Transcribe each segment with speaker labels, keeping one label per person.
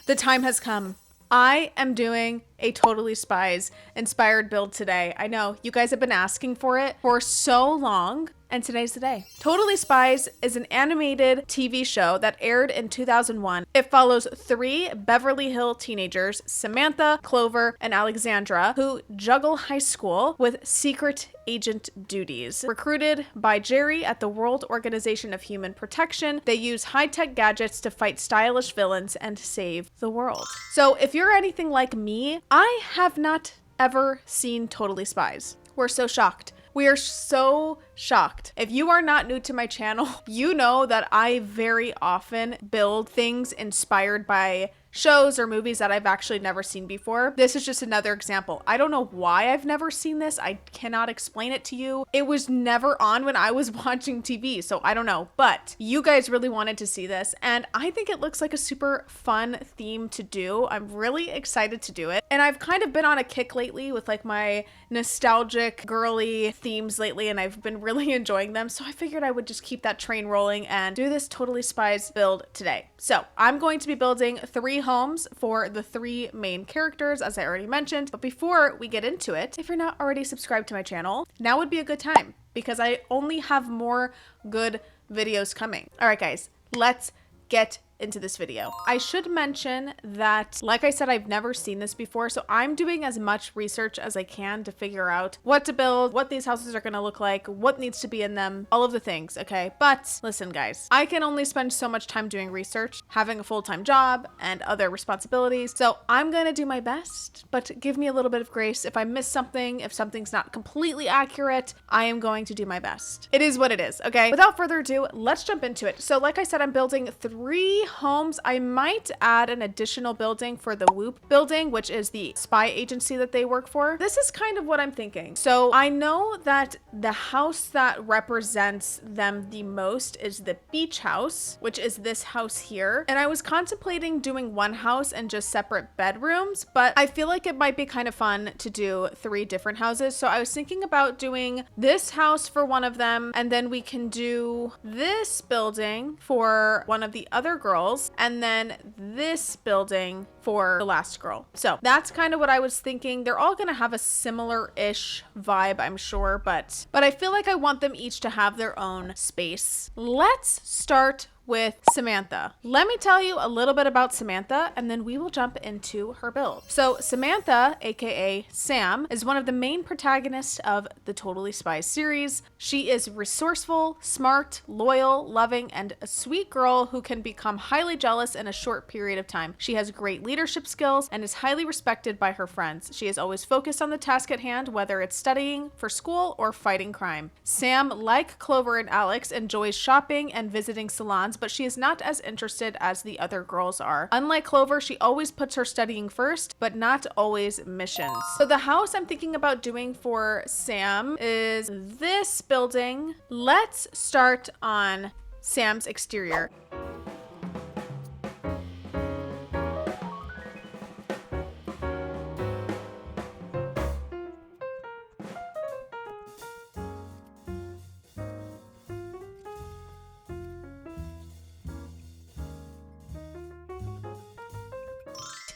Speaker 1: The time has come. I am doing a Totally Spies inspired build today. I know you guys have been asking for it for so long, and today's the day. Totally Spies is an animated TV show that aired in 2001. It follows 3 Beverly Hill teenagers, Samantha, Clover, and Alexandra, who juggle high school with secret agent duties. Recruited by Jerry at the World Organization of Human Protection, they use high-tech gadgets to fight stylish villains and save the world. So if you're anything like me, I have not ever seen Totally Spies. We're so shocked. We are so shocked. If you are not new to my channel, you know that I very often build things inspired by shows or movies that I've actually never seen before. This is just another example. I don't know why I've never seen this. I cannot explain it to you. It was never on when I was watching TV, so I don't know. But you guys really wanted to see this, and I think it looks like a super fun theme to do. I'm really excited to do it. And I've kind of been on a kick lately with like my nostalgic girly themes lately, and I've been really enjoying them. So I figured I would just keep that train rolling and do this Totally Spies build today. So I'm going to be building 3 homes for the 3 main characters, as I already mentioned. But before we get into it, if you're not already subscribed to my channel, now would be a good time because I only have more good videos coming. All right, guys, let's get into this video. I should mention that, like I said, I've never seen this before, so I'm doing as much research as I can to figure out what to build, what these houses are going to look like, what needs to be in them, all of the things, okay? But listen, guys, I can only spend so much time doing research, having a full-time job and other responsibilities, so I'm going to do my best, but give me a little bit of grace. If I miss something, if something's not completely accurate, I am going to do my best. It is what it is, okay? Without further ado, let's jump into it. So like I said, I'm building 3 homes. I might add an additional building for the Whoop building, which is the spy agency that they work for. This is kind of what I'm thinking. So I know that the house that represents them the most is the beach house, which is this house here. And I was contemplating doing one house and just separate bedrooms, but I feel like it might be kind of fun to do 3 different houses. So I was thinking about doing this house for one of them, and then we can do this building for one of the other girls, and then this building for the last girl. So that's kind of what I was thinking. They're all gonna have a similar-ish vibe, I'm sure, but I feel like I want them each to have their own space. Let's start with Samantha. Let me tell you a little bit about Samantha, and then we will jump into her build. So Samantha, aka Sam, is one of the main protagonists of the Totally Spies series. She is resourceful, smart, loyal, loving, and a sweet girl who can become highly jealous in a short period of time. She has great leadership skills and is highly respected by her friends. She is always focused on the task at hand, whether it's studying for school or fighting crime. Sam, like Clover and Alex, enjoys shopping and visiting salons, but she is not as interested as the other girls are. Unlike Clover, she always puts her studying first, but not always missions. So the house I'm thinking about doing for Sam is this building. Let's start on Sam's exterior.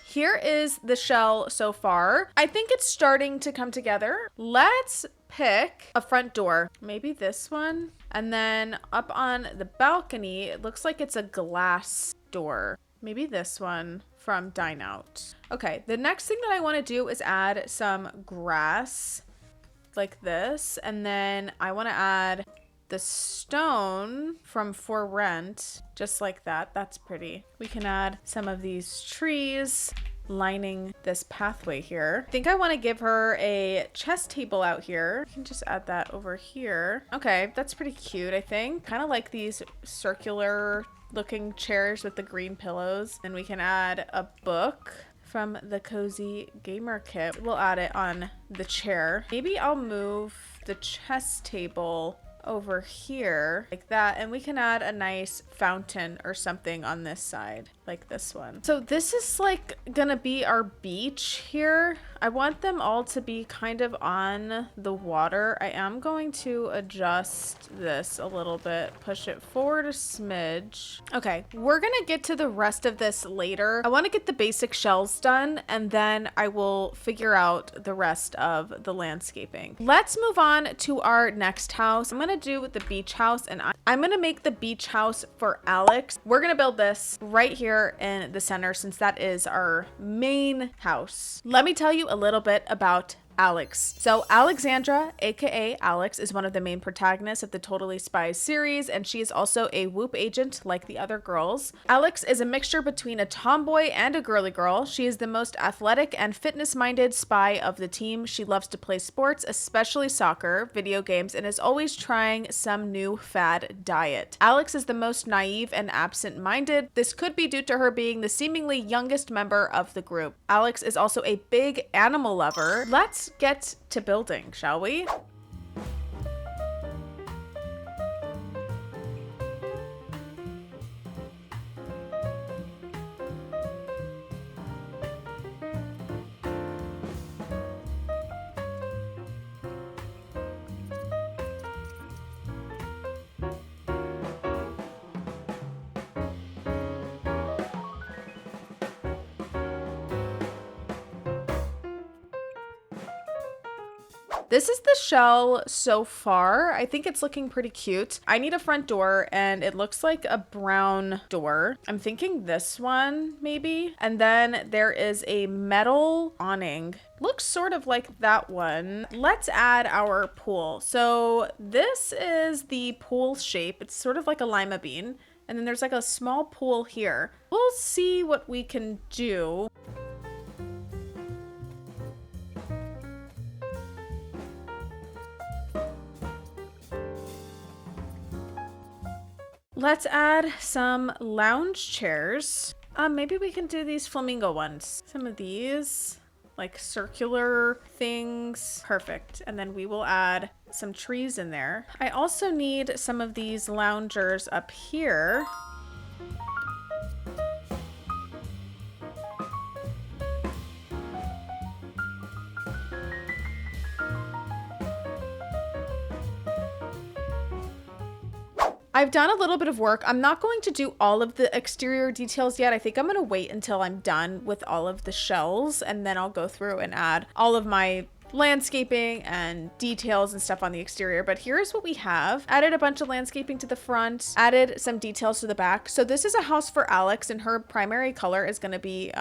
Speaker 1: Here is the shell so far. I think it's starting to come together. Let's pick a front door, maybe this one. And then up on the balcony, it looks like it's a glass door. Maybe this one from Dine Out. Okay, the next thing that I want to do is add some grass like this. And then I want to add the stone from For Rent, just like that. That's pretty. We can add some of these trees lining this pathway here. I think I want to give her a chess table out here. I can just add that over here. Okay, that's pretty cute, I think. Kind of like these circular looking chairs with the green pillows. And we can add a book from the Cozy Gamer Kit. We'll add it on the chair. Maybe I'll move the chess table over here like that, and we can add a nice fountain or something on this side. like this one. So this is like gonna be our beach here. I want them all to be kind of on the water. I am going to adjust this a little bit, push it forward a smidge. Okay, we're gonna get to the rest of this later. I want to get the basic shells done, and then I will figure out the rest of the landscaping. Let's move on to our next house. I'm gonna do the beach house, and I'm gonna make the beach house for Alex. We're gonna build this right here in the center since that is our main house. Let me tell you a little bit about Alex. So Alexandra, aka Alex, is one of the main protagonists of the Totally Spies series, and she is also a Whoop agent like the other girls. Alex is a mixture between a tomboy and a girly girl. She is the most athletic and fitness-minded spy of the team. She loves to play sports, especially soccer, video games, and is always trying some new fad diet. Alex is the most naive and absent-minded. This could be due to her being the seemingly youngest member of the group. Alex is also a big animal lover. Let's get to building, shall we? This is the shell so far. I think it's looking pretty cute. I need a front door, and it looks like a brown door. I'm thinking this one maybe. And then there is a metal awning. Looks sort of like that one. Let's add our pool. So this is the pool shape. It's sort of like a lima bean. And then there's like a small pool here. We'll see what we can do. Let's add some lounge chairs. Maybe we can do these flamingo ones. Some of these, like circular things. Perfect. And then we will add some trees in there. I also need some of these loungers up here. I've done a little bit of work. I'm not going to do all of the exterior details yet. I think I'm going to wait until I'm done with all of the shells, and then I'll go through and add all of my landscaping and details and stuff on the exterior. But here's what we have. Added a bunch of landscaping to the front, added some details to the back. So this is a house for Alex, and her primary color is going to be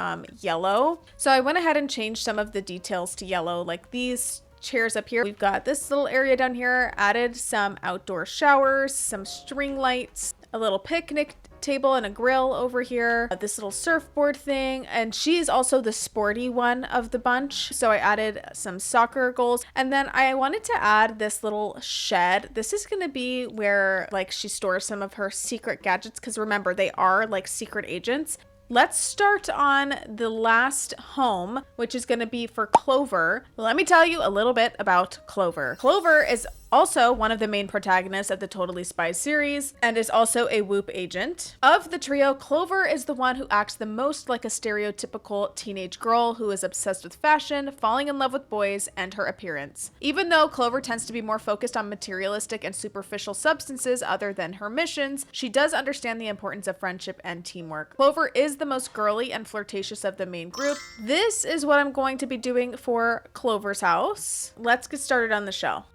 Speaker 1: yellow. So I went ahead and changed some of the details to yellow, like these chairs up here. We've got this little area down here, added some outdoor showers, some string lights, a little picnic table and a grill over here, this little surfboard thing, and she's also the sporty one of the bunch, so I added some soccer goals. And then I wanted to add this little shed. This is going to be where like she stores some of her secret gadgets, because remember, they are like secret agents. Let's start on the last home, which is going to be for Clover. Let me tell you a little bit about Clover. Clover is also one of the main protagonists of the Totally Spies series and is also a Whoop agent. Of the trio, Clover is the one who acts the most like a stereotypical teenage girl who is obsessed with fashion, falling in love with boys, and her appearance. Even though Clover tends to be more focused on materialistic and superficial substances other than her missions, she does understand the importance of friendship and teamwork. Clover is the most girly and flirtatious of the main group. This is what I'm going to be doing for Clover's house. Let's get started on the shell.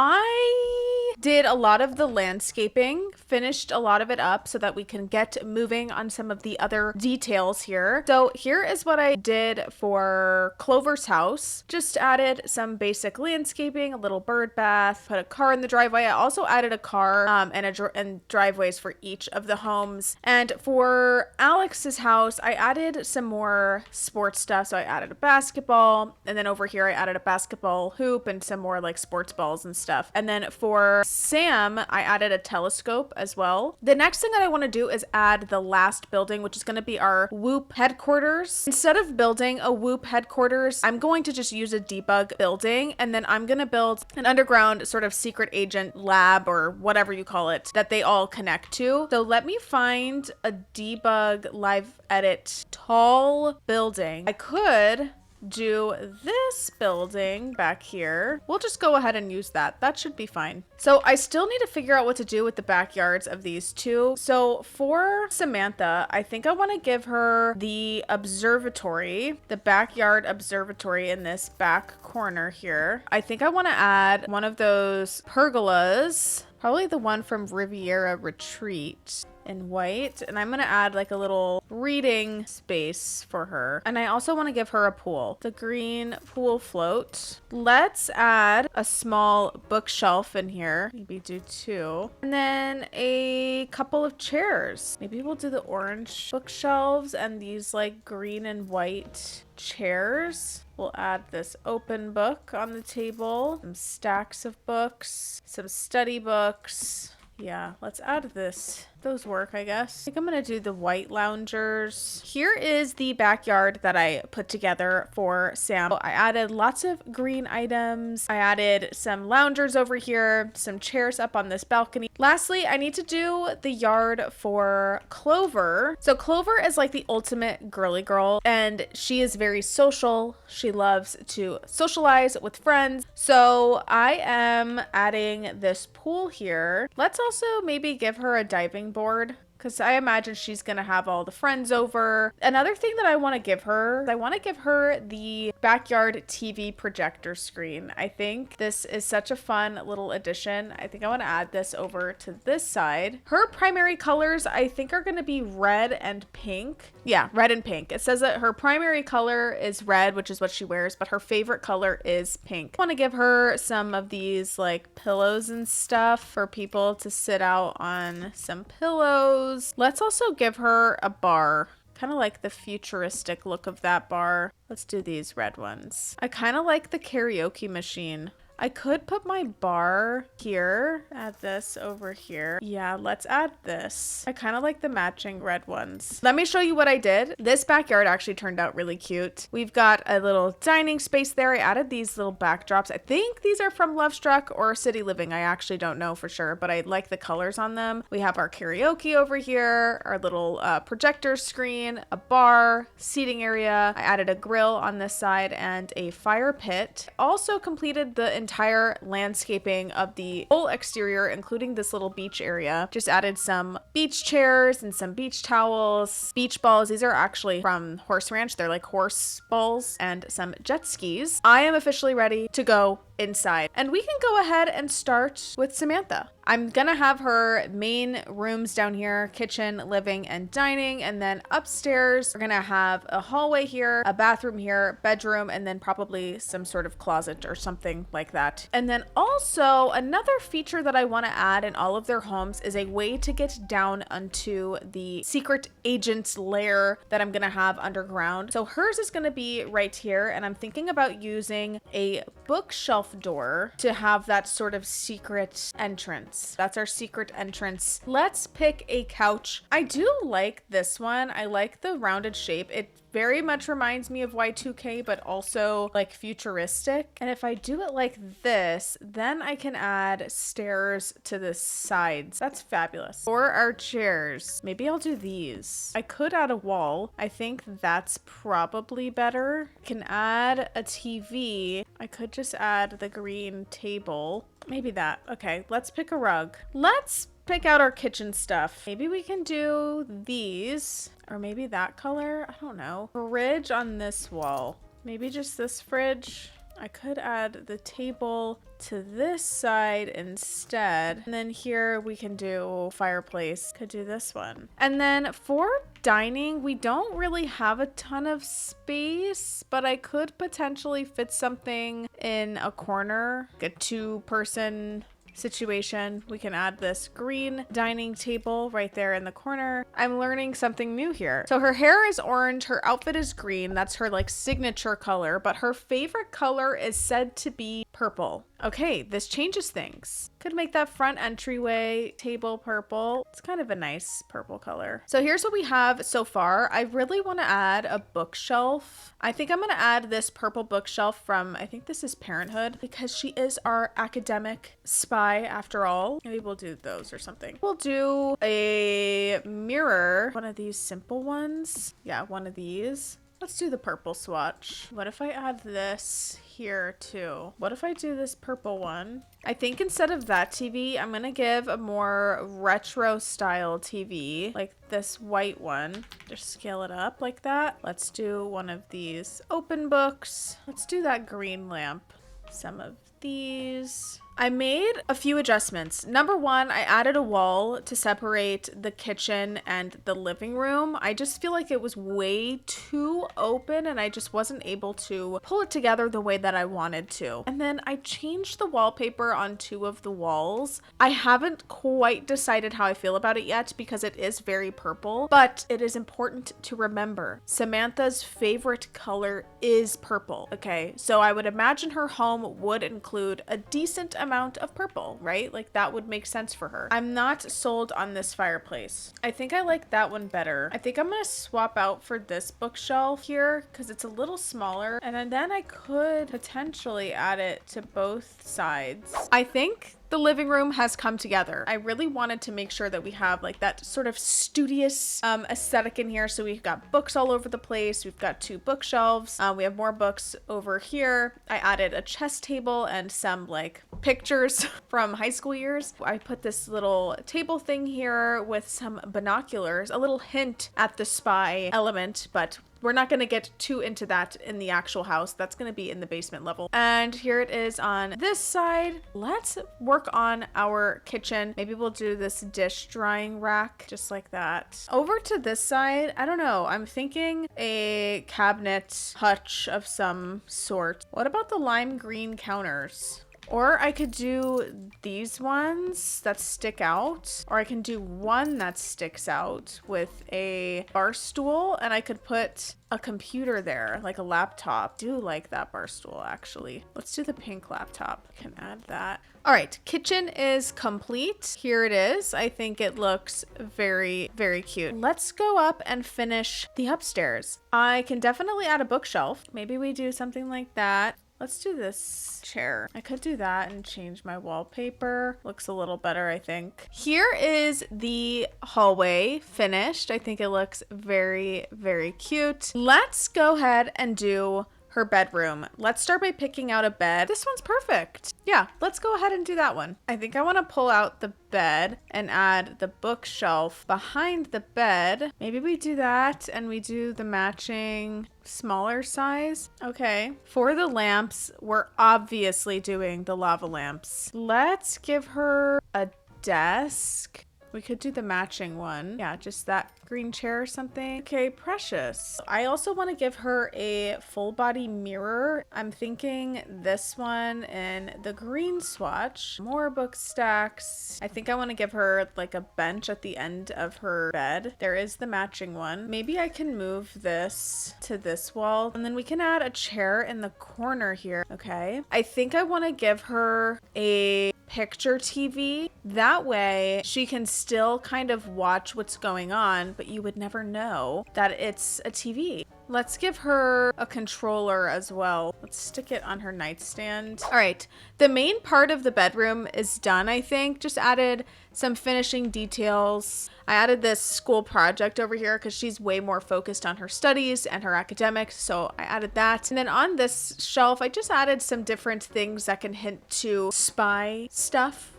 Speaker 1: I did a lot of the landscaping, finished a lot of it up so that we can get moving on some of the other details here. So here is what I did for Clover's house. Just added some basic landscaping, a little bird bath, put a car in the driveway. I also added a car and driveways for each of the homes. And for Alex's house, I added some more sports stuff. So I added a basketball, and then over here I added a basketball hoop and some more like sports balls and stuff. And then for Sam, I added a telescope as well. The next thing that I want to do is add the last building, which is going to be our Whoop headquarters. Instead of building a Whoop headquarters, I'm going to just use a debug building, and then I'm going to build an underground sort of secret agent lab or whatever you call it that they all connect to. So let me find a debug live edit tall building. I could do this building back here. We'll just go ahead and use that. That should be fine. So I still need to figure out what to do with the backyards of these two. So for Samantha, I think I want to give her the observatory, the backyard observatory in this back corner here. I think I want to add one of those pergolas, probably the one from Riviera Retreat, in white, and I'm gonna add like a little reading space for her. And I also want to give her a pool, the green pool float. Let's add a small bookshelf in here, maybe do 2, and then a couple of chairs. Maybe we'll do the orange bookshelves and these like green and white chairs. We'll add this open book on the table, some stacks of books, some study books. Yeah, let's add this. Those work, I guess. I think I'm gonna do the white loungers. Here is the backyard that I put together for Sam. I added lots of green items. I added some loungers over here, some chairs up on this balcony. Lastly, I need to do the yard for Clover. So Clover is like the ultimate girly girl, and she is very social. She loves to socialize with friends. So I am adding this pool here. Let's also maybe give her a diving board, because I imagine she's going to have all the friends over. Another thing that I want to give her, I want to give her the backyard TV projector screen. I think this is such a fun little addition. I think I want to add this over to this side. Her primary colors, I think, are going to be red and pink. Yeah, red and pink. It says that her primary color is red, which is what she wears, but her favorite color is pink. I want to give her some of these like pillows and stuff for people to sit out on some pillows. Let's also give her a bar. Kind of like the futuristic look of that bar. Let's do these red ones. I kind of like the karaoke machine. I could put my bar here, add this over here. Yeah, let's add this. I kind of like the matching red ones. Let me show you what I did. This backyard actually turned out really cute. We've got a little dining space there. I added these little backdrops. I think these are from Love Struck or City Living. I actually don't know for sure, but I like the colors on them. We have our karaoke over here, our little projector screen, a bar, seating area. I added a grill on this side and a fire pit. Also completed the entire landscaping of the whole exterior, including this little beach area. Just added some beach chairs and some beach towels, beach balls. These are actually from Horse Ranch. They're like horse balls, and some jet skis. I am officially ready to go inside, and we can go ahead and start with Samantha. I'm gonna have her main rooms down here, kitchen, living, and dining, and then upstairs we're gonna have a hallway here, a bathroom here, bedroom, and then probably some sort of closet or something like that. And then also another feature that I want to add in all of their homes is a way to get down onto the secret agent's lair that I'm gonna have underground. So hers is gonna be right here, and I'm thinking about using a bookshelf door to have that sort of secret entrance. That's our secret entrance. Let's pick a couch. I do like this one. I like the rounded shape. It very much reminds me of Y2K, but also like futuristic. And if I do it like this, then I can add stairs to the sides. That's fabulous. For our chairs, maybe I'll do these. I could add a wall. I think that's probably better. I can add a TV. I could just add the green table. Maybe that. Okay, let's pick a rug. Let's pick out our kitchen stuff. Maybe we can do these, or maybe that color. I don't know. Fridge on this wall. Maybe just this fridge. I could add the table to this side instead. And then here we can do fireplace. Could do this one. And then for dining, we don't really have a ton of space, but I could potentially fit something in a corner, like a 2-person situation. We can add this green dining table right there in the corner. I'm learning something new here. So her hair is orange, her outfit is green. That's her like signature color, but her favorite color is said to be purple. Okay, this changes things. Could make that front entryway table purple. It's kind of a nice purple color. So here's what we have so far. I really want to add a bookshelf. I think I'm going to add this purple bookshelf from, I think this is Parenthood, because she is our academic spy after all. Maybe we'll do those or something. We'll do a mirror. One of these simple ones. Yeah, one of these. Let's do the purple swatch. What if I add this here too? What if I do this purple one? I think instead of that TV, I'm gonna give a more retro style TV, like this white one. Just scale it up like that. Let's do one of these open books. Let's do that green lamp. Some of these. I made a few adjustments. Number one, I added a wall to separate the kitchen and the living room. I just feel like it was way too open and I just wasn't able to pull it together the way that I wanted to. And then I changed the wallpaper on two of the walls. I haven't quite decided how I feel about it yet because it is very purple, but it is important to remember Samantha's favorite color is purple. Okay, so I would imagine her home would include a decent amount of purple, right? Like that would make sense for her. I'm not sold on this fireplace. I think I like that one better. I think I'm gonna swap out for this bookshelf here because it's a little smaller, and then I could potentially add it to both sides. I think the living room has come together. I really wanted to make sure that we have like that sort of studious aesthetic in here. So we've got books all over the place. We've got two bookshelves. We have more books over here. I added a chess table and some like pictures from high school years. I put this little table thing here with some binoculars, a little hint at the spy element, but we're not going to get too into that in the actual house. That's going to be in the basement level. And here it is on this side. Let's work on our kitchen. Maybe we'll do this dish drying rack just like that. Over to this side, I don't know. I'm thinking a cabinet hutch of some sort. What about the lime green counters? Or I could do these ones that stick out, or I can do one that sticks out with a bar stool, and I could put a computer there, like a laptop. Do like that bar stool, actually. Let's do the pink laptop. I can add that. All right, kitchen is complete. Here it is. I think it looks very, very cute. Let's go up and finish the upstairs. I can definitely add a bookshelf. Maybe we do something like that. Let's do this chair. I could do that and change my wallpaper. Looks a little better, I think. Here is the hallway finished. I think it looks very, very cute. Let's go ahead and do her bedroom. Let's start by picking out a bed. This one's perfect. Yeah, let's go ahead and do that one. I think I want to pull out the bed and add the bookshelf behind the bed. Maybe we do that and we do the matching smaller size. Okay. For the lamps, we're obviously doing the lava lamps. Let's give her a desk. We could do the matching one. Yeah, just that green chair or something. Okay, precious. I also want to give her a full body mirror. I'm thinking this one in the green swatch. More book stacks. I think I want to give her like a bench at the end of her bed. There is the matching one. Maybe I can move this to this wall, and then we can add a chair in the corner here. Okay. I think I want to give her a picture TV. That way she can still kind of watch what's going on, but you would never know that it's a TV. Let's give her a controller as well. Let's stick it on her nightstand. All right, the main part of the bedroom is done, I think. Just added some finishing details. I added this school project over here because she's way more focused on her studies and her academics, so I added that. And then on this shelf, I just added some different things that can hint to spy stuff.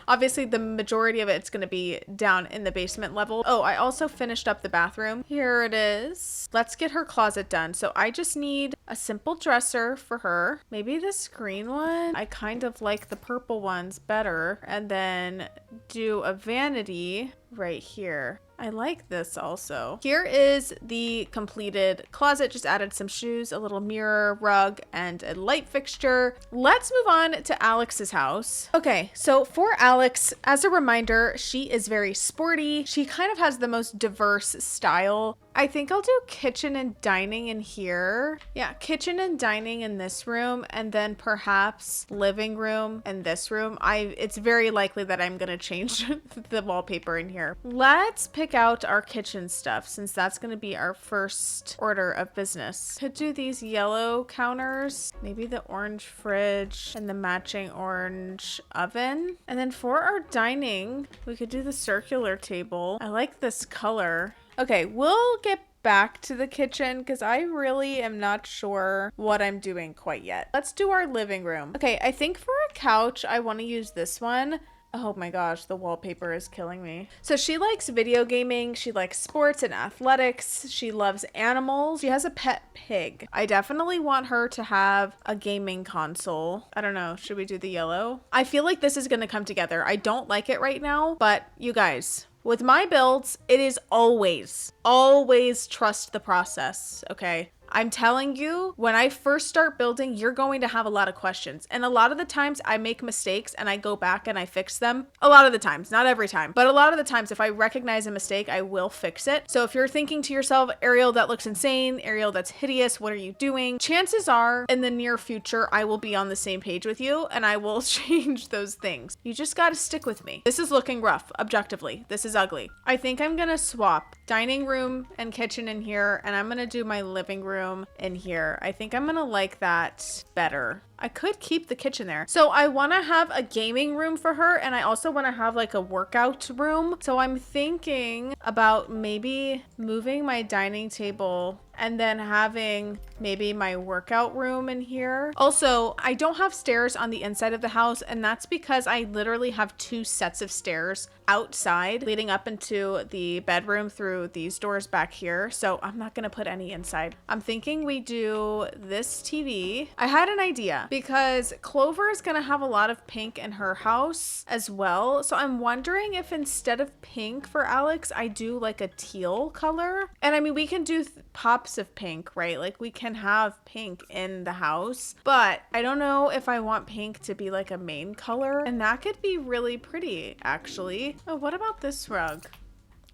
Speaker 1: Obviously, the majority of it's going to be down in the basement level. Oh, I also finished up the bathroom. Here it is. Let's get her closet done. So I just need a simple dresser for her. Maybe this green one. I kind of like the purple ones better. And then do a vanity right here. I like this also. Here is the completed closet. Just added some shoes, a little mirror, rug, and a light fixture. Let's move on to Alex's house. Okay, so for Alex, as a reminder, she is very sporty. She kind of has the most diverse style I think I'll do kitchen and dining in here. Yeah, kitchen and dining in this room, and then perhaps living room in this room. It's very likely that I'm gonna change the wallpaper in here. Let's pick out our kitchen stuff since that's gonna be our first order of business. Could do these yellow counters, maybe the orange fridge and the matching orange oven. And then for our dining, we could do the circular table. I like this color. Okay, we'll get back to the kitchen because I really am not sure what I'm doing quite yet. Let's do our living room. Okay, I think for a couch, I want to use this one. Oh my gosh, the wallpaper is killing me. So she likes video gaming. She likes sports and athletics. She loves animals. She has a pet pig. I definitely want her to have a gaming console. I don't know. Should we do the yellow? I feel like this is going to come together. I don't like it right now, but you guys, with my builds, it is always trust the process, okay? I'm telling you, when I first start building, you're going to have a lot of questions. And a lot of the times I make mistakes and I go back and I fix them. A lot of the times, not every time, but a lot of the times if I recognize a mistake, I will fix it. So if you're thinking to yourself, Ariel, that looks insane. Ariel, that's hideous. What are you doing? Chances are in the near future, I will be on the same page with you and I will change those things. You just got to stick with me. This is looking rough, objectively. This is ugly. I think I'm going to swap dining room and kitchen in here, and I'm going to do my living room in here. I think I'm gonna like that better. I could keep the kitchen there. So I want to have a gaming room for her, and I also want to have like a workout room. So I'm thinking about maybe moving my dining table and then having maybe my workout room in here. Also, I don't have stairs on the inside of the house, and that's because I literally have 2 sets of stairs outside leading up into the bedroom through these doors back here. So I'm not gonna put any inside. I'm thinking we do this TV. I had an idea because Clover is gonna have a lot of pink in her house as well. So I'm wondering if instead of pink for Alex, I do like a teal color. And I mean, we can do pops of pink, right? Like we can have pink in the house, but I don't know if I want pink to be like a main color, and that could be really pretty actually. Oh, what about this rug?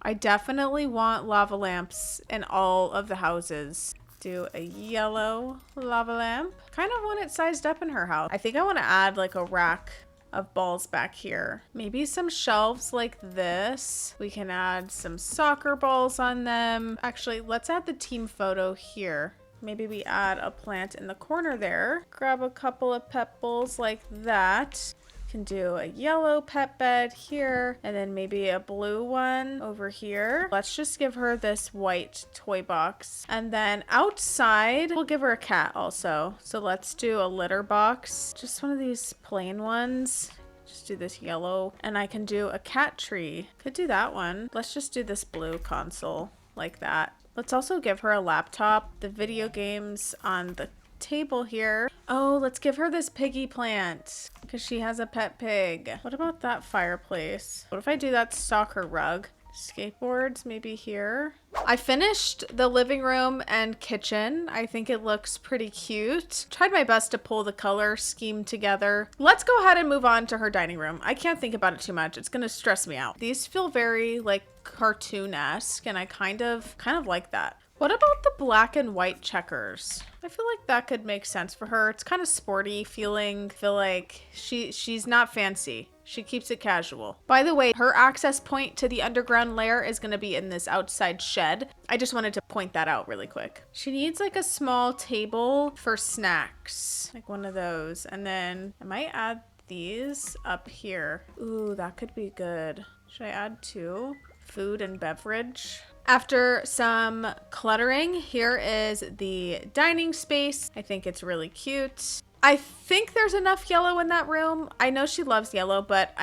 Speaker 1: I definitely want lava lamps in all of the houses. Do a yellow lava lamp. Kind of want it sized up in her house. I think I want to add like a rack of balls back here. Maybe some shelves like this. We can add some soccer balls on them. Actually, let's add the team photo here. Maybe we add a plant in the corner there. Grab a couple of pet bowls like that. Can do a yellow pet bed here, and then maybe a blue one over here. Let's just give her this white toy box. And then outside, we'll give her a cat also. So let's do a litter box. Just one of these plain ones. Just do this yellow. And I can do a cat tree. Could do that one. Let's just do this blue console like that. Let's also give her a laptop. The video games on the table here. Oh, let's give her this piggy plant because she has a pet pig. What about that fireplace? What if I do that soccer rug? Skateboards maybe here. I finished the living room and kitchen. I think it looks pretty cute. Tried my best to pull the color scheme together. Let's go ahead and move on to her dining room. I can't think about it too much. It's gonna stress me out. These feel very like cartoon-esque, and I kind of like that. What about the black and white checkers? I feel like that could make sense for her. It's kind of sporty feeling. I feel like she's not fancy. She keeps it casual. By the way, her access point to the underground lair is going to be in this outside shed. I just wanted to point that out really quick. She needs like a small table for snacks, like one of those. And then I might add these up here. Ooh, that could be good. Should I add 2? Food and beverage. After some cluttering, here is the dining space. I think it's really cute. I think there's enough yellow in that room. I know she loves yellow, but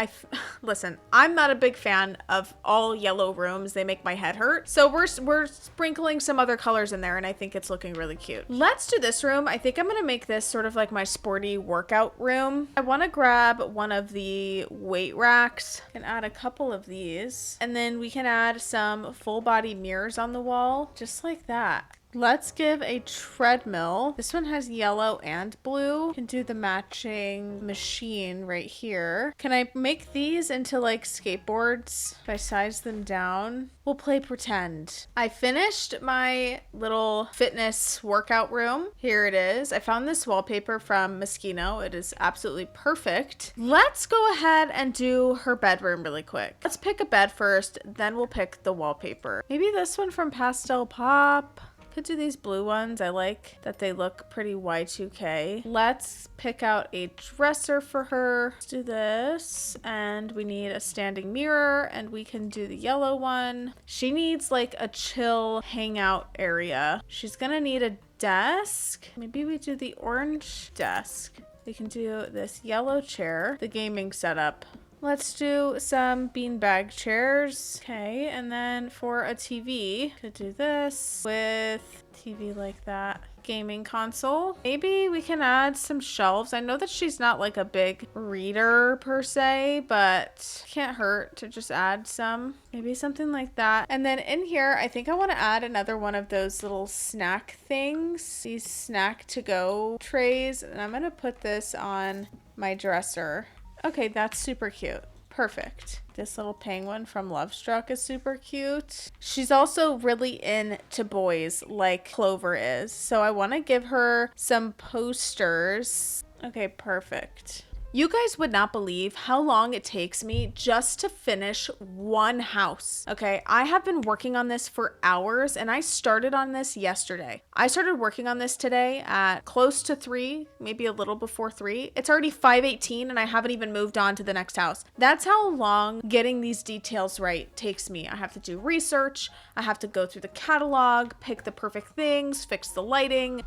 Speaker 1: listen, I'm not a big fan of all yellow rooms. They make my head hurt. So we're sprinkling some other colors in there, and I think it's looking really cute. Let's do this room. I think I'm gonna make this sort of like my sporty workout room. I wanna grab one of the weight racks and add a couple of these. And then we can add some full body mirrors on the wall, just like that. Let's give a treadmill. This one has yellow and blue. Can do the matching machine right here. Can I make these into like skateboards if I size them down? We'll play pretend. I finished my little fitness workout room. Here it is. I found this wallpaper from Moschino. It is absolutely perfect. Let's go ahead and do her bedroom really quick. Let's pick a bed first, then we'll pick the wallpaper. Maybe this one from Pastel Pop. Could do these blue ones. I like that they look pretty Y2K. Let's pick out a dresser for her. Let's do this. And we need a standing mirror, and we can do the yellow one. She needs like a chill hangout area. She's gonna need a desk. Maybe we do the orange desk. We can do this yellow chair, the gaming setup. Let's do some beanbag chairs. Okay, and then for a TV, could do this with TV like that. Gaming console. Maybe we can add some shelves. I know that she's not like a big reader per se, but can't hurt to just add some. Maybe something like that. And then in here, I think I want to add another one of those little snack things. These snack to go trays. And I'm going to put this on my dresser. Okay, that's super cute. Perfect. This little penguin from Love Struck is super cute. She's also really into boys like Clover is. So I want to give her some posters. Okay, perfect. You guys would not believe how long it takes me just to finish one house. Okay, I have been working on this for hours and I started on this yesterday. I started working on this today at close to 3, maybe a little before 3. It's already 5:18 and I haven't even moved on to the next house. That's how long getting these details right takes me. I have to do research. I have to go through the catalog, pick the perfect things, fix the lighting.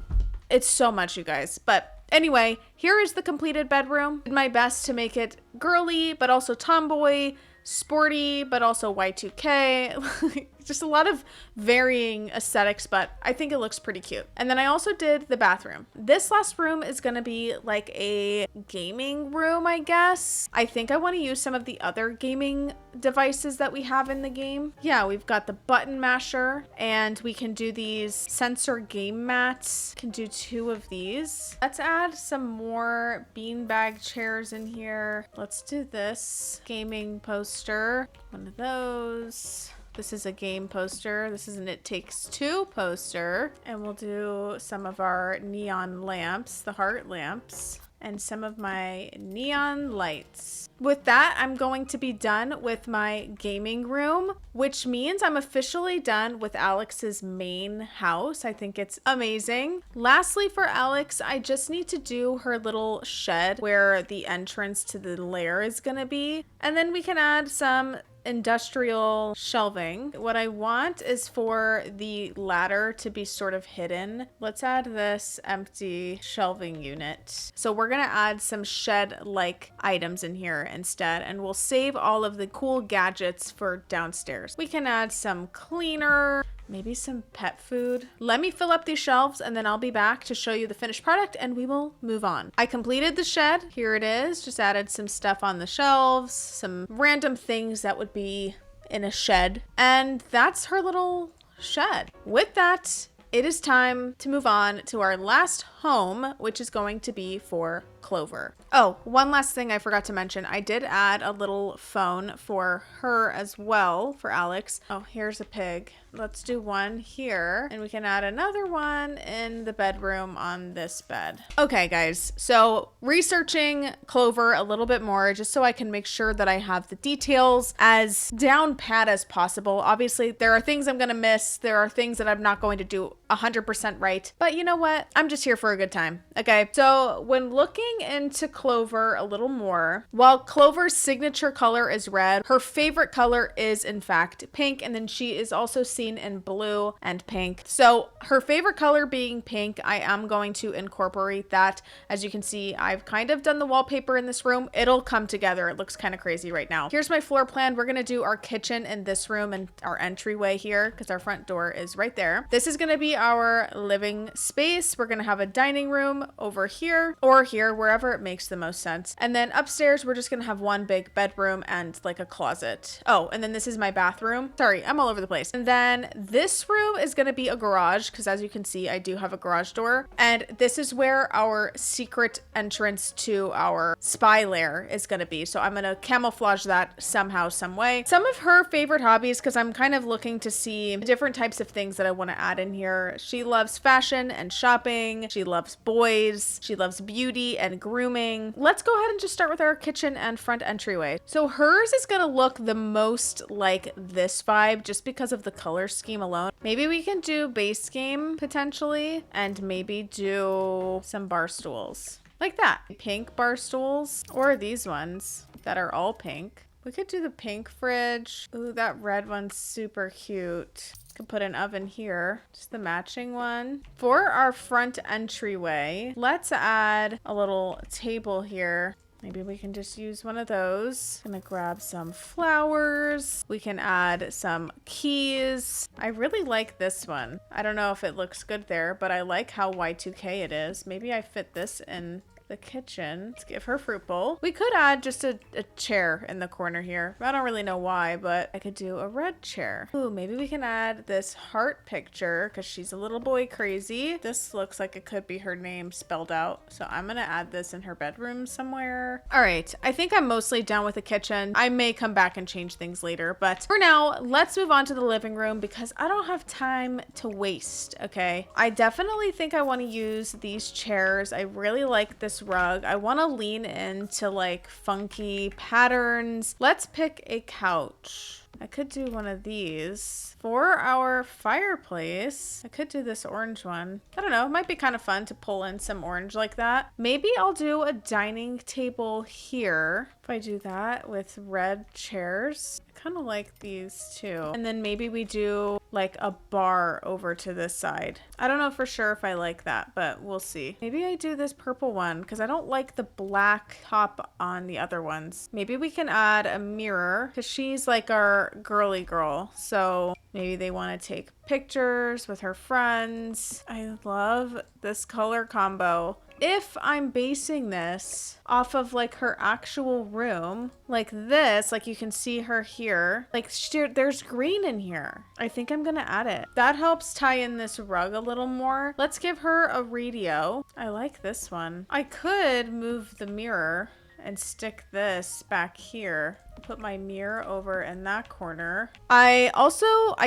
Speaker 1: It's so much, you guys. But anyway, here is the completed bedroom. Did my best to make it girly, but also tomboy, sporty, but also Y2K. Just a lot of varying aesthetics, but I think it looks pretty cute. And then I also did the bathroom. This last room is gonna be like a gaming room, I guess. I think I want to use some of the other gaming devices that we have in the game. Yeah, we've got the button masher, and we can do these sensor game mats. Can do 2 of these. Let's add some more beanbag chairs in here. Let's do this gaming poster. One of those. This is a game poster. This is an It Takes Two poster. And we'll do some of our neon lamps, the heart lamps, and some of my neon lights. With that, I'm going to be done with my gaming room, which means I'm officially done with Alex's main house. I think it's amazing. Lastly, for Alex, I just need to do her little shed where the entrance to the lair is gonna be. And then we can add some industrial shelving. What I want is for the ladder to be sort of hidden. Let's add this empty shelving unit. So we're gonna add some shed-like items in here instead, and we'll save all of the cool gadgets for downstairs. We can add some cleaner, maybe some pet food. Let me fill up these shelves and then I'll be back to show you the finished product and we will move on. I completed the shed. Here it is. Just added some stuff on the shelves, some random things that would be in a shed. And that's her little shed. With that, it is time to move on to our last home, which is going to be for Clover. Oh, one last thing I forgot to mention. I did add a little phone for her as well, for Alex. Oh, here's a pig. Let's do one here, and we can add another one in the bedroom on this bed. Okay, guys, so researching Clover a little bit more just so I can make sure that I have the details as down pat as possible. Obviously, there are things I'm gonna miss. There are things that I'm not going to do 100% right, but you know what? I'm just here for a good time. Okay, so when looking into Clover a little more, while Clover's signature color is red, her favorite color is in fact pink, and then she is also seen in blue and pink. So her favorite color being pink, I am going to incorporate that. As you can see, I've kind of done the wallpaper in this room. It'll come together. It looks kind of crazy right now. Here's my floor plan. We're gonna do our kitchen in this room and our entryway here because our front door is right there. This is gonna be our living space. We're gonna have a dining room over here or here, wherever it makes the most sense. And then upstairs, we're just gonna have one big bedroom and like a closet. Oh, and then this is my bathroom. Sorry, I'm all over the place. And then this room is gonna be a garage because as you can see, I do have a garage door. And this is where our secret entrance to our spy lair is gonna be. So I'm gonna camouflage that somehow, some way. Some of her favorite hobbies, because I'm kind of looking to see different types of things that I want to add in here. She loves fashion and shopping. She loves boys. She loves beauty and grooming. Let's go ahead and just start with our kitchen and front entryway. So hers is going to look the most like this vibe just because of the color scheme alone. Maybe we can do base game potentially and maybe do some bar stools like that. Pink bar stools or these ones that are all pink. We could do the pink fridge. Ooh, that red one's super cute. Could put an oven here, just the matching one. For our front entryway, let's add a little table here. Maybe we can just use one of those. Gonna grab some flowers. We can add some keys. I really like this one. I don't know if it looks good there, but I like how Y2K it is. Maybe I fit this in the kitchen. Let's give her fruit bowl. We could add just a chair in the corner here. I don't really know why, but I could do a red chair. Ooh, maybe we can add this heart picture because she's a little boy crazy. This looks like it could be her name spelled out. So I'm gonna add this in her bedroom somewhere. All right, I think I'm mostly done with the kitchen. I may come back and change things later, but for now, let's move on to the living room because I don't have time to waste, okay? I definitely think I wanna use these chairs. I really like this rug. I want to lean into like funky patterns. Let's pick a couch. I could do one of these. For our fireplace, I could do this orange one. I don't know, it might be kind of fun to pull in some orange like that. Maybe I'll do a dining table here. If I do that with red chairs, I kind of like these too. And then maybe we do like a bar over to this side. I don't know for sure if I like that, but we'll see. Maybe I do this purple one because I don't like the black top on the other ones. Maybe we can add a mirror because she's like our girly girl. So maybe they want to take pictures with her friends. I love this color combo. If I'm basing this off of like her actual room, like this, like you can see her here, like there's green in here. I think I'm gonna add it. That helps tie in this rug a little more. Let's give her a radio. I like this one. I could move the mirror and stick this back here. Put my mirror over in that corner. I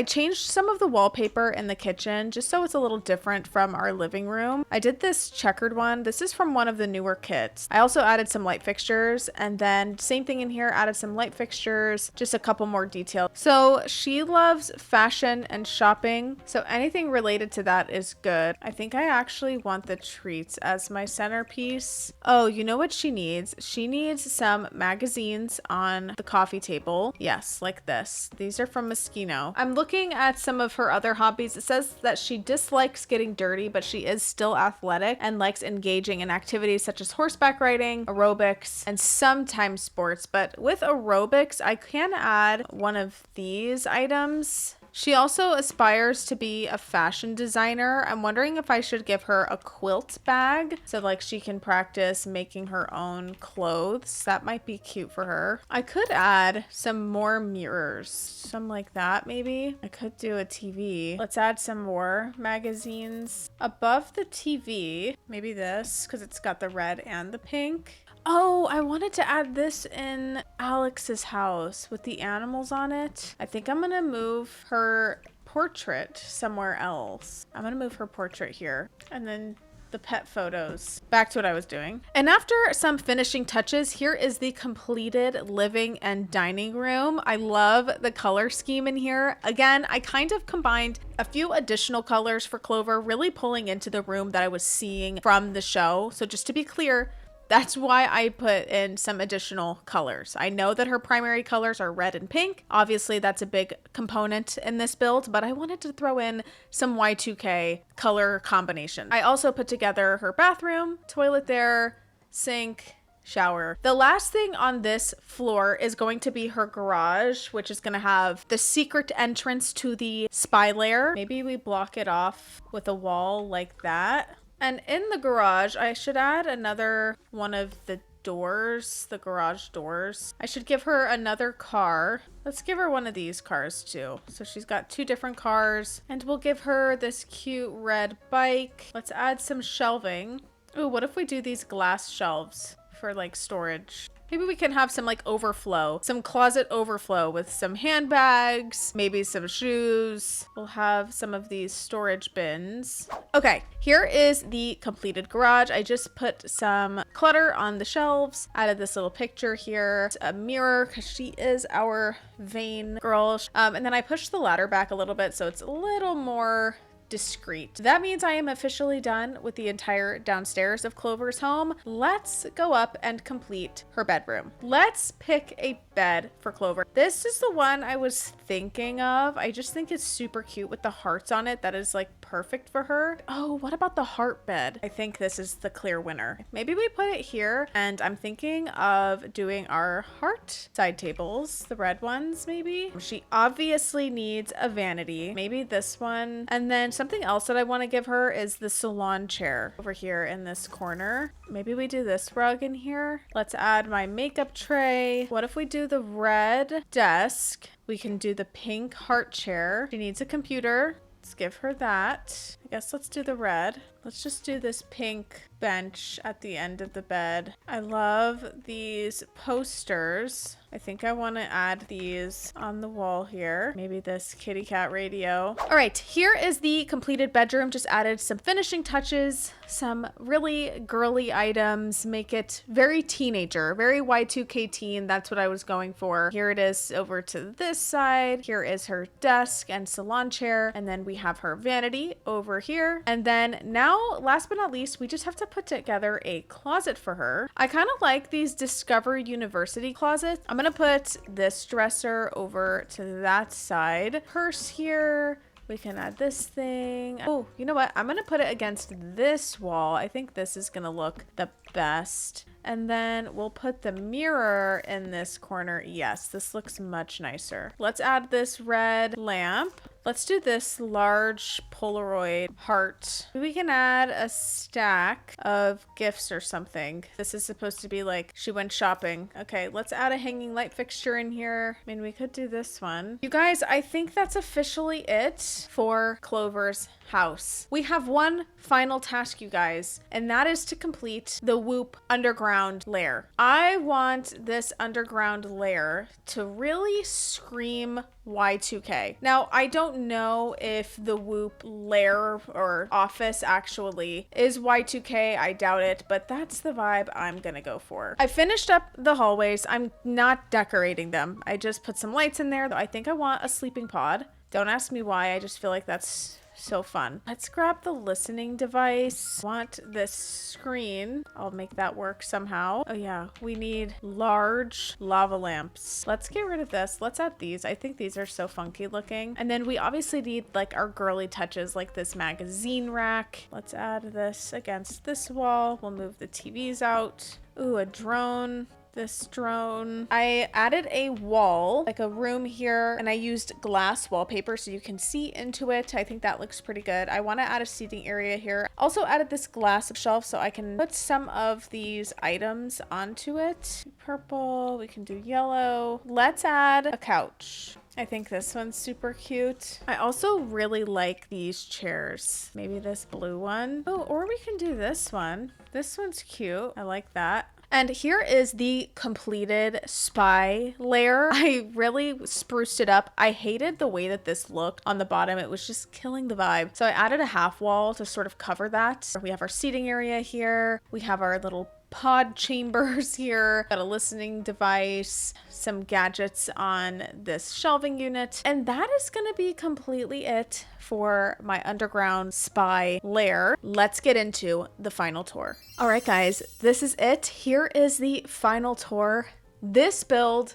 Speaker 1: changed some of the wallpaper in the kitchen just so it's a little different from our living room. I did this checkered one. This is from one of the newer kits. I also added some light fixtures and then same thing in here, added some light fixtures, just a couple more details. So she loves fashion and shopping. So anything related to that is good. I think I actually want the treats as my centerpiece. Oh, you know what she needs? She needs some magazines on the coffee table. Yes, like this. These are from Moschino. I'm looking at some of her other hobbies. It says that she dislikes getting dirty, but she is still athletic and likes engaging in activities such as horseback riding, aerobics, and sometimes sports. But with aerobics, I can add one of these items. She also aspires to be a fashion designer. I'm wondering if I should give her a quilt bag so like she can practice making her own clothes. That might be cute for her. I could add some more mirrors, some like that maybe. I could do a TV. Let's add some more magazines. Above the TV, maybe this because it's got the red and the pink. Oh, I wanted to add this in Alex's house with the animals on it. I think I'm gonna move her portrait somewhere else. I'm gonna move her portrait here and then the pet photos. Back to what I was doing. And after some finishing touches, here is the completed living and dining room. I love the color scheme in here. Again, I kind of combined a few additional colors for Clover, really pulling into the room that I was seeing from the show. So just to be clear, that's why I put in some additional colors. I know that her primary colors are red and pink. Obviously, that's a big component in this build, but I wanted to throw in some Y2K color combination. I also put together her bathroom, toilet there, sink, shower. The last thing on this floor is going to be her garage, which is going to have the secret entrance to the spy lair. Maybe we block it off with a wall like that. And in the garage, I should add another one of the doors, the garage doors. I should give her another car. Let's give her one of these cars too. So she's got 2 different cars, and we'll give her this cute red bike. Let's add some shelving. Ooh, what if we do these glass shelves for like storage? Maybe we can have some like overflow, some closet overflow with some handbags, maybe some shoes. We'll have some of these storage bins. Okay, here is the completed garage. I just put some clutter on the shelves, added this little picture here, a mirror, because she is our vain girl. And then I pushed the ladder back a little bit so it's a little more discreet. That means I am officially done with the entire downstairs of Clover's home. Let's go up and complete her bedroom. Let's pick a bed for Clover. This is the one I was thinking of. I just think it's super cute with the hearts on it. That is like perfect for her. Oh, what about the heart bed? I think this is the clear winner. Maybe we put it here, and I'm thinking of doing our heart side tables, the red ones maybe. She obviously needs a vanity. Maybe this one. And then something else that I want to give her is the salon chair over here in this corner. Maybe we do this rug in here. Let's add my makeup tray. What if we do the red desk? We can do the pink heart chair. She needs a computer. Let's give her that. I guess let's do the red. Let's just do this pink bench at the end of the bed. I love these posters. I think I want to add these on the wall here. Maybe this kitty cat radio. All right, here is the completed bedroom. Just added some finishing touches, some really girly items, make it very teenager, very Y2K teen. That's what I was going for. Here it is over to this side. Here is her desk and salon chair. And then we have her vanity over here. And then now, last but not least, we just have to put together a closet for her. I kind of like these Discover University closets. I'm gonna put this dresser over to that side. Purse here. We can add this thing. Oh, you know what? I'm gonna put it against this wall. I think this is gonna look the best. And then we'll put the mirror in this corner. Yes, this looks much nicer. Let's add this red lamp. Let's do this large Polaroid heart. We can add a stack of gifts or something. This is supposed to be like she went shopping. Okay, let's add a hanging light fixture in here. I mean, we could do this one. You guys, I think that's officially it for Clover's house. We have one final task, you guys, and that is to complete the Whoop underground lair. I want this underground lair to really scream Y2K. Now, I don't know if the Whoop lair or office actually is Y2K. I doubt it, but that's the vibe I'm gonna go for. I finished up the hallways. I'm not decorating them. I just put some lights in there. I think I want a sleeping pod. Don't ask me why. I just feel like that's so fun. Let's grab the listening device. Want this screen. I'll make that work somehow. Oh yeah, we need large lava lamps. Let's get rid of this. Let's add these. I think these are so funky looking. And then we obviously need like our girly touches like this magazine rack. Let's add this against this wall. We'll move the TVs out. Ooh, a drone. This drone. I added a wall, like a room here, and I used glass wallpaper so you can see into it. I think that looks pretty good. I want to add a seating area here. Also added this glass shelf so I can put some of these items onto it. Purple, we can do yellow. Let's add a couch. I think this one's super cute. I also really like these chairs. Maybe this blue one. Oh, or we can do this one. This one's cute. I like that. And here is the completed spy lair. I really spruced it up. I hated the way that this looked on the bottom. It was just killing the vibe. So I added a half wall to sort of cover that. We have our seating area here. We have our little pod chambers here. Got a listening device, some gadgets on this shelving unit. And that is gonna be completely it for my underground spy lair. Let's get into the final tour. All right, guys, this is it. Here is the final tour. This build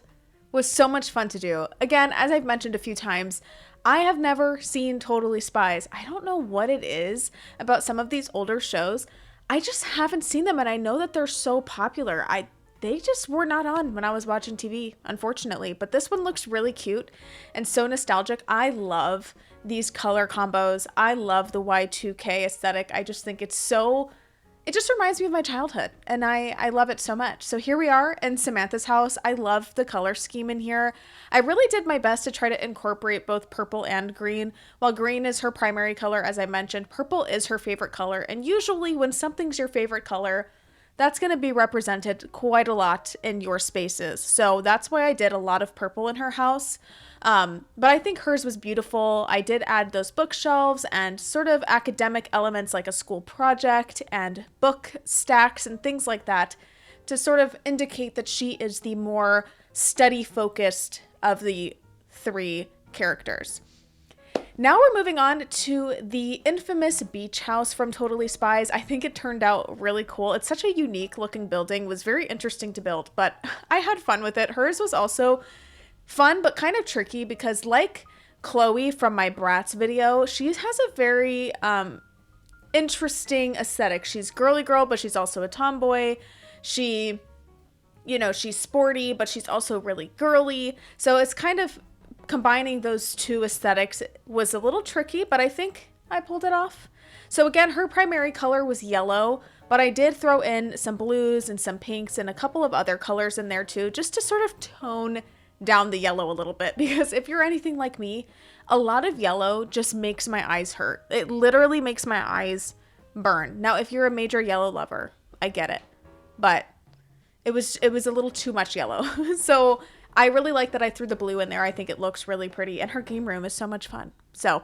Speaker 1: was so much fun to do. Again, as I've mentioned a few times, I have never seen Totally Spies. I don't know what it is about some of these older shows. I just haven't seen them, and I know that they're so popular. they just were not on when I was watching TV, unfortunately. But this one looks really cute and so nostalgic. I love these color combos. I love the Y2K aesthetic. I just think it's so, it just reminds me of my childhood, and I love it so much. So here we are in Samantha's house. I love the color scheme in here. I really did my best to try to incorporate both purple and green. While green is her primary color, as I mentioned, purple is her favorite color. And usually when something's your favorite color, that's going to be represented quite a lot in your spaces. So that's why I did a lot of purple in her house. But I think hers was beautiful. I did add those bookshelves and sort of academic elements like a school project and book stacks and things like that to sort of indicate that she is the more study focused of the three characters. Now we're moving on to the infamous beach house from Totally Spies. I think it turned out really cool. It's such a unique looking building. It was very interesting to build, but I had fun with it. Hers was also fun, but kind of tricky because like Chloe from my Bratz video, she has a very interesting aesthetic. She's girly girl, but she's also a tomboy. She, you know, she's sporty, but she's also really girly. So it's kind of combining those two aesthetics was a little tricky, but I think I pulled it off. So again, her primary color was yellow, but I did throw in some blues and some pinks and a couple of other colors in there too, just to sort of tone down the yellow a little bit, because if you're anything like me, a lot of yellow just makes my eyes hurt. It literally makes my eyes burn. Now, if you're a major yellow lover, I get it, but it was a little too much yellow. So I really like that I threw the blue in there. I think it looks really pretty, and her game room is so much fun. So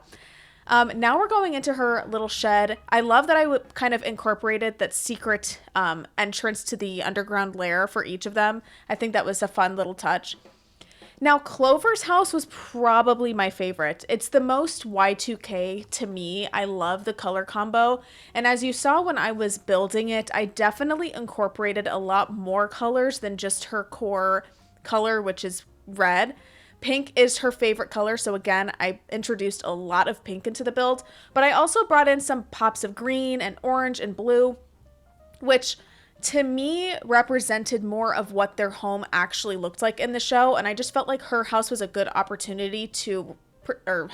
Speaker 1: now we're going into her little shed. I love that I kind of incorporated that secret entrance to the underground lair for each of them. I think that was a fun little touch. Now, Clover's house was probably my favorite. It's the most Y2K to me. I love the color combo. And as you saw when I was building it, I definitely incorporated a lot more colors than just her core color, which is red. Pink is her favorite color, so again, I introduced a lot of pink into the build, but I also brought in some pops of green and orange and blue, which to me represented more of what their home actually looked like in the show, and I just felt like her house was a good opportunity to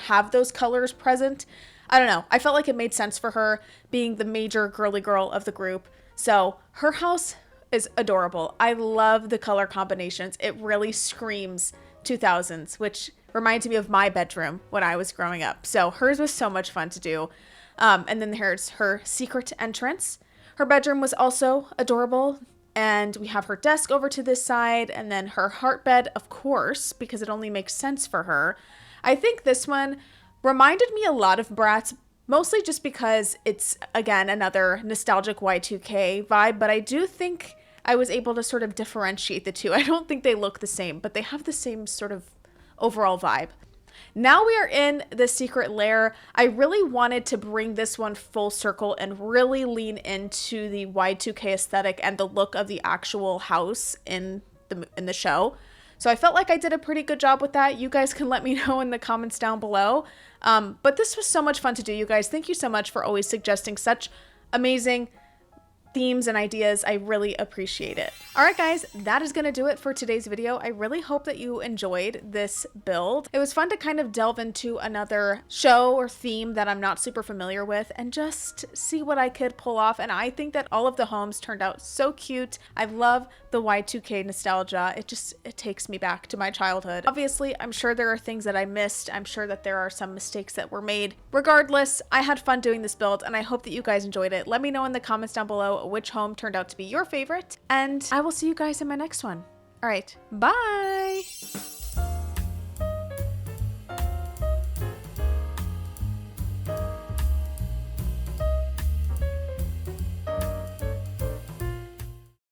Speaker 1: have those colors present. I don't know, I felt like it made sense for her being the major girly girl of the group, so her house is adorable. I love the color combinations. It really screams 2000s, which reminds me of my bedroom when I was growing up. So hers was so much fun to do. And then here's her secret entrance. Her bedroom was also adorable. And we have her desk over to this side, and then her heart bed, of course, because it only makes sense for her. I think this one reminded me a lot of Bratz, mostly just because it's, again, another nostalgic Y2K vibe, but I do think I was able to sort of differentiate the two. I don't think they look the same, but they have the same sort of overall vibe. Now we are in the secret lair. I really wanted to bring this one full circle and really lean into the Y2K aesthetic and the look of the actual house in the show. So I felt like I did a pretty good job with that. You guys can let me know in the comments down below. But this was so much fun to do, you guys. Thank you so much for always suggesting such amazing themes and ideas. I really appreciate it. All right, guys, that is going to do it for today's video. I really hope that you enjoyed this build. It was fun to kind of delve into another show or theme that I'm not super familiar with and just see what I could pull off. And I think that all of the homes turned out so cute. I love the Y2K nostalgia. It takes me back to my childhood. Obviously, I'm sure there are things that I missed. I'm sure that there are some mistakes that were made. Regardless, I had fun doing this build, and I hope that you guys enjoyed it. Let me know in the comments down below which home turned out to be your favorite, and I will see you guys in my next one. All right, bye!